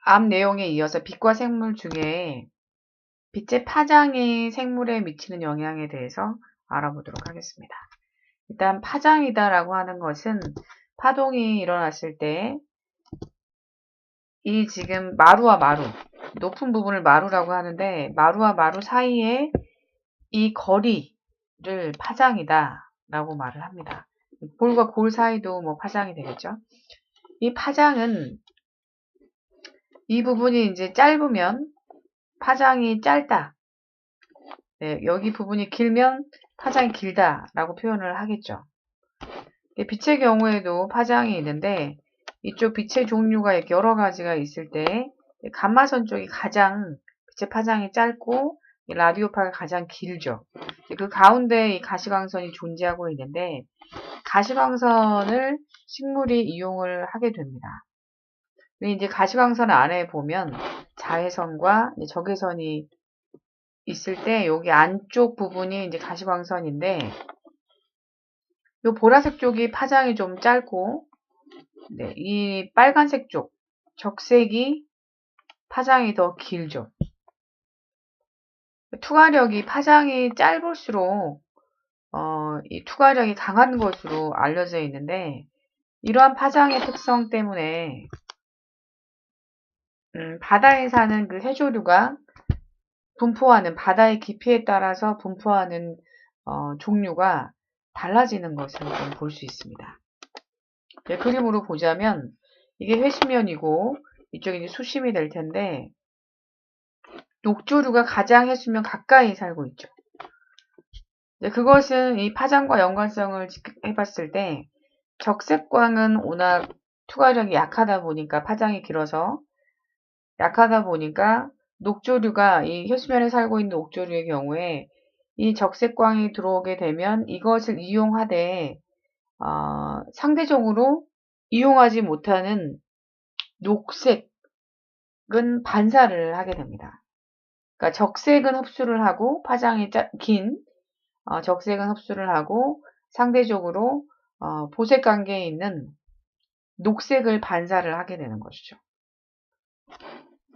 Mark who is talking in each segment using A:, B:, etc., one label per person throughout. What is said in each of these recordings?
A: 앞 내용에 이어서 빛과 생물 중에 빛의 파장이 생물에 미치는 영향에 대해서 알아보도록 하겠습니다. 일단 파장이다라고 하는 것은 파동이 일어났을 때 이 지금 마루와 마루, 높은 부분을 마루라고 하는데 마루와 마루 사이에 이 거리를 파장이다라고 말을 합니다. 골과 골 사이도 뭐 파장이 되겠죠. 이 파장은 이 부분이 이제 짧으면 파장이 짧다. 네, 여기 부분이 길면 파장이 길다라고 표현을 하겠죠. 빛의 경우에도 파장이 있는데 이쪽 빛의 종류가 이렇게 여러 가지가 있을 때 감마선 쪽이 가장 빛의 파장이 짧고 라디오파가 가장 길죠. 그 가운데 이 가시광선이 존재하고 있는데 가시광선을 식물이 이용을 하게 됩니다. 이제 가시광선 안에 보면 자외선과 적외선이 있을 때 여기 안쪽 부분이 이제 가시광선인데 이 보라색 쪽이 파장이 좀 짧고 네, 이 빨간색 쪽 적색이 파장이 더 길죠. 투과력이 파장이 짧을수록 이 투과력이 강한 것으로 알려져 있는데 이러한 파장의 특성 때문에 바다에 사는 그 해조류가 분포하는 바다의 깊이에 따라서 분포하는 종류가 달라지는 것을 좀 볼 수 있습니다. 네, 그림으로 보자면 이게 해수면이고 이쪽이 이제 수심이 될 텐데 녹조류가 가장 해수면 가까이 살고 있죠. 네, 그것은 이 파장과 연관성을 해봤을 때 적색광은 워낙 투과력이 약하다 보니까 파장이 길어서 약하다 보니까 녹조류가 이 해수면에 살고 있는 녹조류의 경우에 이 적색광이 들어오게 되면 이것을 이용하되 상대적으로 이용하지 못하는 녹색은 반사를 하게 됩니다. 그러니까 적색은 흡수를 하고 파장이 긴 적색은 흡수를 하고 상대적으로 보색 관계에 있는 녹색을 반사를 하게 되는 것이죠.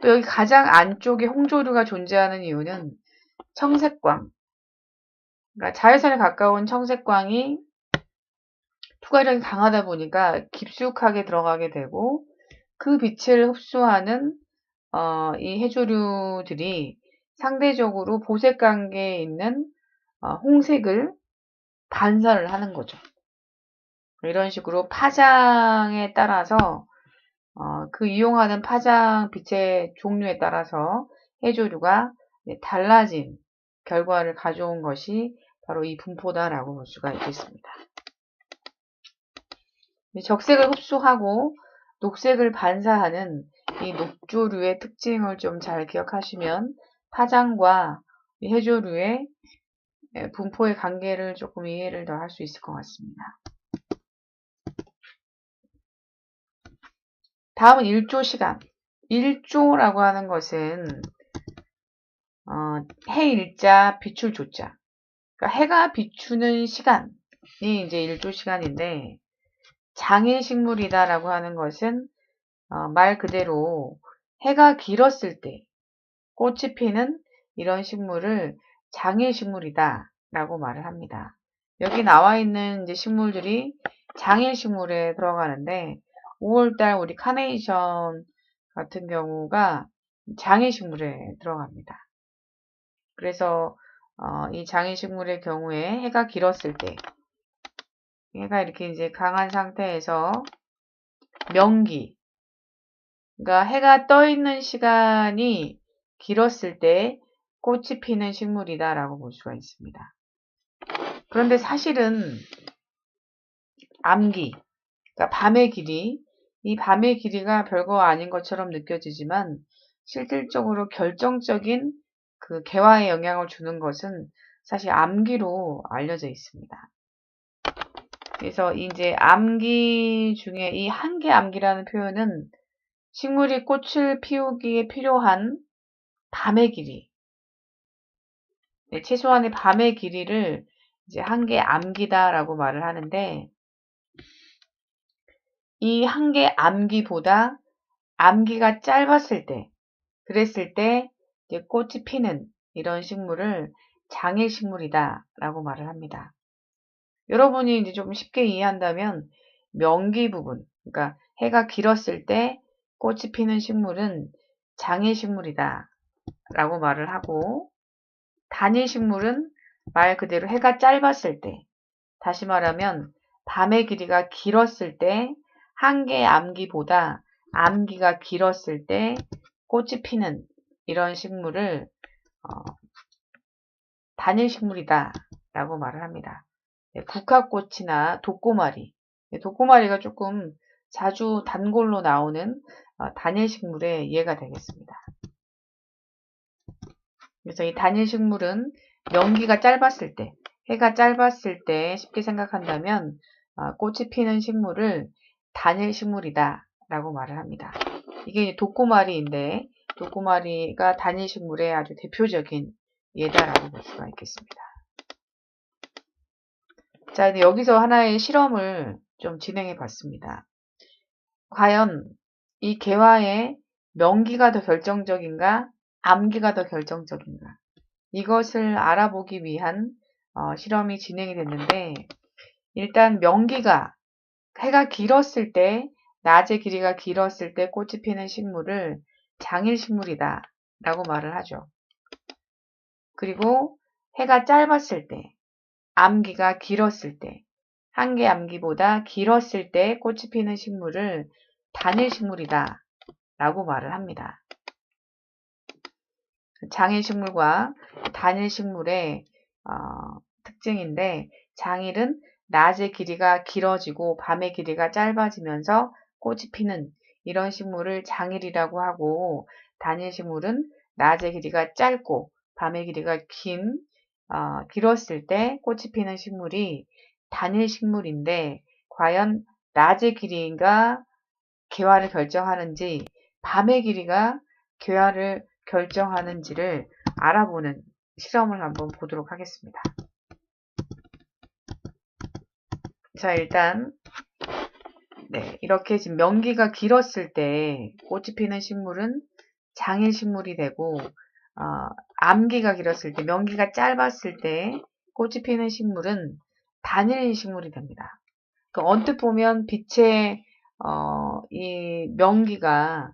A: 또 여기 가장 안쪽에 홍조류가 존재하는 이유는 청색광, 그러니까 자외선에 가까운 청색광이 투과력이 강하다 보니까 깊숙하게 들어가게 되고 그 빛을 흡수하는 이 해조류들이 상대적으로 보색 관계에 있는 홍색을 반사를 하는 거죠. 이런 식으로 파장에 따라서 그 이용하는 파장 빛의 종류에 따라서 해조류가 달라진 결과를 가져온 것이 바로 이 분포다라고 볼 수가 있겠습니다. 적색을 흡수하고 녹색을 반사하는 이 녹조류의 특징을 좀 잘 기억하시면 파장과 해조류의 분포의 관계를 조금 이해를 더 할 수 있을 것 같습니다. 다음은 일조 시간. 일조라고 하는 것은 해일자, 비출조자. 그러니까 해가 비추는 시간이 이제 일조 시간인데 장일식물이다라고 하는 것은 말 그대로 해가 길었을 때 꽃이 피는 이런 식물을 장일식물이다 라고 말을 합니다. 여기 나와 있는 이제 식물들이 장일식물에 들어가는데 5월달 우리 카네이션 같은 경우가 장일식물에 들어갑니다. 그래서 이 장일식물의 경우에 해가 길었을 때 해가 이렇게 이제 강한 상태에서 명기, 그러니까 해가 떠 있는 시간이 길었을 때 꽃이 피는 식물이다라고 볼 수가 있습니다. 그런데 사실은 암기, 그러니까 밤의 길이, 이 밤의 길이가 별거 아닌 것처럼 느껴지지만 실질적으로 결정적인 그 개화에 영향을 주는 것은 사실 암기로 알려져 있습니다. 그래서 이제 암기 중에 이 한계 암기라는 표현은 식물이 꽃을 피우기에 필요한 밤의 길이, 최소한의 밤의 길이를 이제 한계 암기다라고 말을 하는데 이 한계 암기보다 암기가 짧았을 때, 그랬을 때 이제 꽃이 피는 이런 식물을 장일식물이다 라고 말을 합니다. 여러분이 이제 좀 쉽게 이해한다면 명기 부분, 그러니까 해가 길었을 때 꽃이 피는 식물은 장일식물이다 라고 말을 하고, 단일식물은 말 그대로 해가 짧았을 때, 다시 말하면 밤의 길이가 길었을 때, 한 개의 암기보다 암기가 길었을 때 꽃이 피는 이런 식물을 단일식물이다 라고 말을 합니다. 국화꽃이나 독고마리, 독고마리가 조금 자주 단골로 나오는 단일식물의 예가 되겠습니다. 그래서 이 단일식물은 명기가 짧았을 때, 해가 짧았을 때 쉽게 생각한다면 꽃이 피는 식물을 단일식물이다 라고 말을 합니다. 이게 독고마리인데 독고마리가 단일식물의 아주 대표적인 예다라고 볼 수가 있겠습니다. 자, 이제 여기서 하나의 실험을 좀 진행해 봤습니다. 과연 이 개화의 명기가 더 결정적인가, 암기가 더 결정적인가, 이것을 알아보기 위한 실험이 진행이 됐는데, 일단 명기가 해가 길었을 때, 낮의 길이가 길었을 때 꽃이 피는 식물을 장일식물이다 라고 말을 하죠. 그리고 해가 짧았을 때, 암기가 길었을 때, 한 개 암기보다 길었을 때 꽃이 피는 식물을 단일식물이다 라고 말을 합니다. 장일식물과 단일식물의 특징인데, 장일은 낮의 길이가 길어지고 밤의 길이가 짧아지면서 꽃이 피는 이런 식물을 장일이라고 하고, 단일식물은 낮의 길이가 짧고 밤의 길이가 길었을 때 꽃이 피는 식물이 단일식물인데, 과연 낮의 길이가 개화를 결정하는지 밤의 길이가 개화를 결정하는지를 알아보는 실험을 한번 보도록 하겠습니다. 자, 일단 이렇게 지금 명기가 길었을 때 꽃이 피는 식물은 장일식물이 되고, 암기가 길었을 때, 명기가 짧았을 때 꽃이 피는 식물은 단일식물이 됩니다. 언뜻 보면 빛의 이 명기가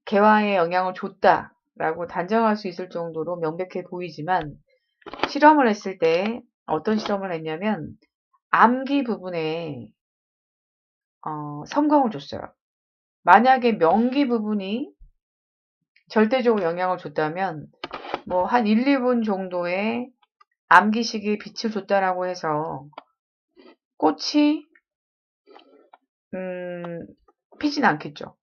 A: 개화에 영향을 줬다라고 단정할 수 있을 정도로 명백해 보이지만, 실험을 했을 때 어떤 실험을 했냐면 암기 부분에 섬광을 줬어요. 만약에 명기 부분이 절대적으로 영향을 줬다면 뭐 한 1, 2분 정도의 암기 시기에 빛을 줬다라고 해서 꽃이 피진 않겠죠.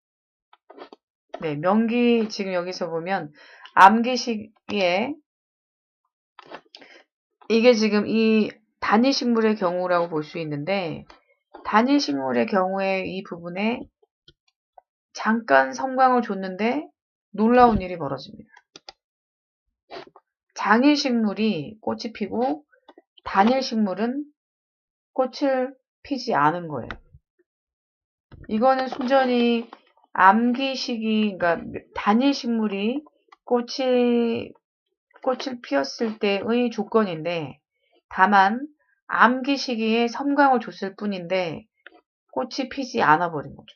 A: 네, 명기 지금 여기서 보면 암기 시기에 이게 지금 이 단일식물의 경우라고 볼 수 있는데, 단일식물의 경우에 이 부분에 잠깐 섬광을 줬는데 놀라운 일이 벌어집니다. 장일식물이 꽃이 피고 단일식물은 꽃을 피지 않은 거예요. 이거는 순전히 암기 시기, 그러니까 단일식물이 꽃을 피웠을 때의 조건인데, 다만 암기 시기에 섬광을 줬을 뿐인데 꽃이 피지 않아 버린 거죠.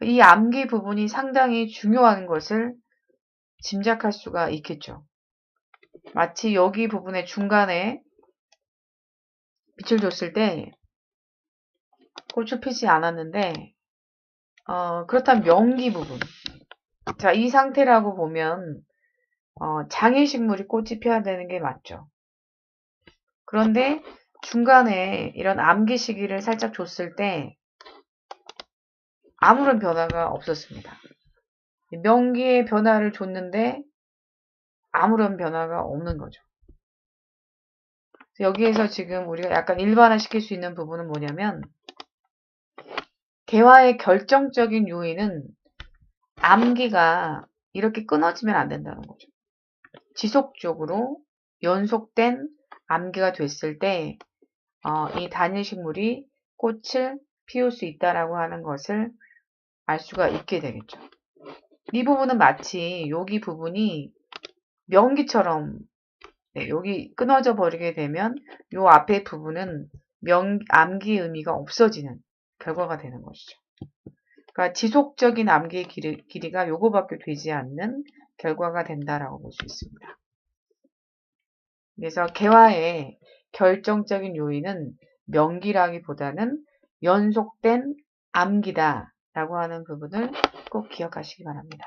A: 이 암기 부분이 상당히 중요한 것을 짐작할 수가 있겠죠. 마치 여기 부분의 중간에 빛을 줬을 때 꽃을 피지 않았는데, 그렇다면 명기 부분, 자, 이 상태라고 보면 장일식물이 꽃이 피어야 되는 게 맞죠. 그런데 중간에 이런 암기 시기를 살짝 줬을 때 아무런 변화가 없었습니다. 명기의 변화를 줬는데 아무런 변화가 없는 거죠. 여기에서 지금 우리가 약간 일반화시킬 수 있는 부분은 뭐냐면, 개화의 결정적인 요인은 암기가 이렇게 끊어지면 안 된다는 거죠. 지속적으로 연속된 암기가 됐을 때 이 단일식물이 꽃을 피울 수 있다라고 하는 것을 알 수가 있게 되겠죠. 이 부분은 마치 여기 부분이 명기처럼 여기 끊어져 버리게 되면 요 앞에 부분은 암기의 의미가 없어지는 결과가 되는 것이죠. 그러니까 지속적인 암기의 길이가 요거밖에 되지 않는 결과가 된다라고 볼 수 있습니다. 그래서 개화의 결정적인 요인은 명기라기보다는 연속된 암기다 라고 하는 부분을 꼭 기억하시기 바랍니다.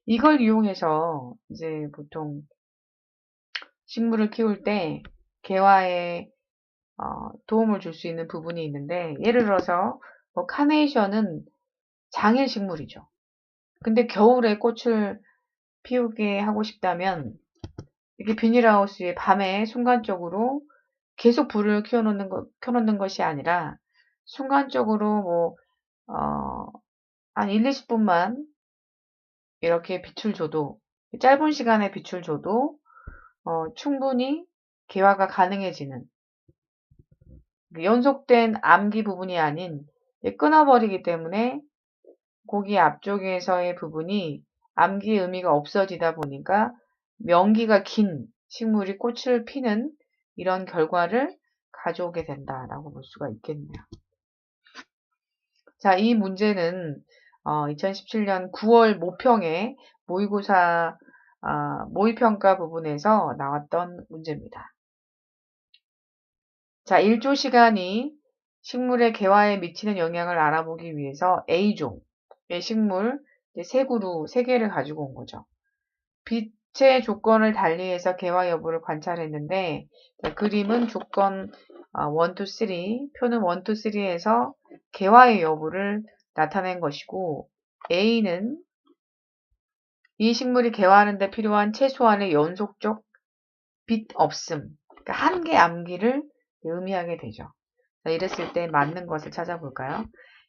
A: 이걸 이용해서 이제 보통 식물을 키울 때 개화에 도움을 줄 수 있는 부분이 있는데, 예를 들어서 뭐 카네이션은 장일 식물이죠. 근데 겨울에 꽃을 피우게 하고 싶다면 이렇게 비닐하우스에 밤에 순간적으로 계속 불을 켜놓는 것이 아니라 순간적으로 뭐 한 1, 20분만 이렇게 빛을 줘도, 짧은 시간에 빛을 줘도 충분히 개화가 가능해지는, 연속된 암기 부분이 아닌 끊어버리기 때문에 고기 앞쪽에서의 부분이 암기의 의미가 없어지다 보니까 명기가 긴 식물이 꽃을 피는 이런 결과를 가져오게 된다라고 볼 수가 있겠네요. 자, 이 문제는 2017년 9월 모평의 모의고사 모의평가 부분에서 나왔던 문제입니다. 자, 1조 시간이 식물의 개화에 미치는 영향을 알아보기 위해서 A종의 식물 3그루 3개를 가지고 온 거죠. 빛의 조건을 달리해서 개화 여부를 관찰했는데, 자, 그림은 조건 1, 2, 3, 표는 1, 2, 3에서 개화의 여부를 나타낸 것이고, A는 이 식물이 개화하는 데 필요한 최소한의 연속적 빛 없음, 그러니까 한계 암기를 의미하게 되죠. 자, 이랬을 때 맞는 것을 찾아볼까요?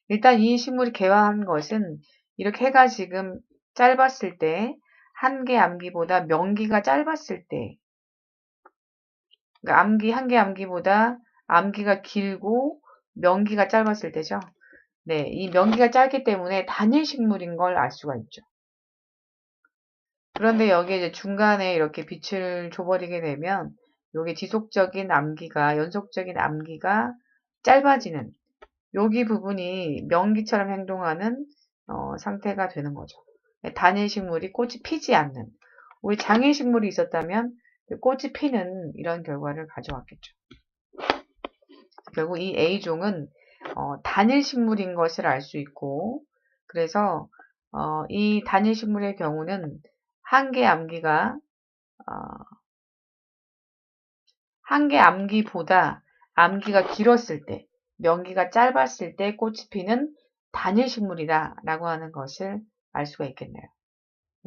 A: 일단 이 식물이 개화한 것은 이렇게 해가 지금 짧았을 때, 한계 암기보다 명기가 짧았을 때, 그러니까 한계 암기보다 암기가 길고 명기가 짧았을 때죠. 네, 이 명기가 짧기 때문에 단일 식물인 걸 알 수가 있죠. 그런데 여기에 이제 중간에 이렇게 빛을 줘버리게 되면 여기 지속적인 암기가, 연속적인 암기가 짧아지는 여기 부분이 명기처럼 행동하는 상태가 되는 거죠. 단일 식물이 꽃이 피지 않는, 우리 장일 식물이 있었다면 꽃이 피는 이런 결과를 가져왔겠죠. 결국 이 A종은 단일 식물인 것을 알 수 있고, 그래서 이 단일 식물의 경우는 한계 암기보다 암기가 길었을 때, 명기가 짧았을 때 꽃이 피는 단일 식물이다 라고 하는 것을 알 수가 있겠네요.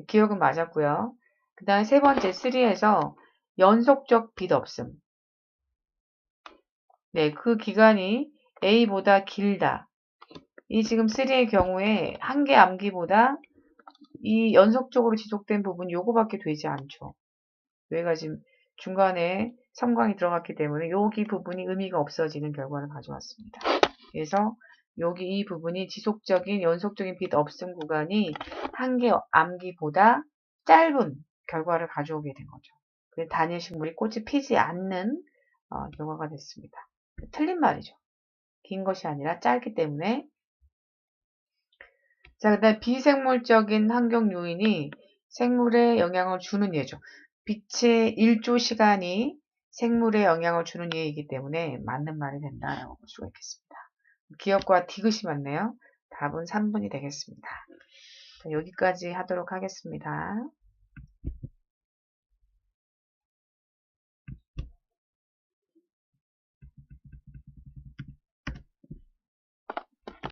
A: 기억은 맞았고요. 그 다음에 세 번째 3에서 연속적 빛 없음. 네, 그 기간이 A보다 길다. 이 지금 3의 경우에 한계 암기보다 이 연속적으로 지속된 부분 요거밖에 되지 않죠. 여기가 지금 중간에 섬광이 들어갔기 때문에 여기 부분이 의미가 없어지는 결과를 가져왔습니다. 그래서 여기 이 부분이 지속적인 연속적인 빛 없음 구간이 한계 암기보다 짧은 결과를 가져오게 된 거죠. 그래서 단일 식물이 꽃이 피지 않는 결과가 됐습니다. 틀린 말이죠. 긴 것이 아니라 짧기 때문에. 자, 그 다음에 비생물적인 환경 요인이 생물에 영향을 주는 예죠. 빛의 1조 시간이 생물에 영향을 주는 예이기 때문에 맞는 말이 된다라고 볼 수가 있겠습니다. 기억과 디귿이 맞네요. 답은 3번이 되겠습니다. 자, 여기까지 하도록 하겠습니다.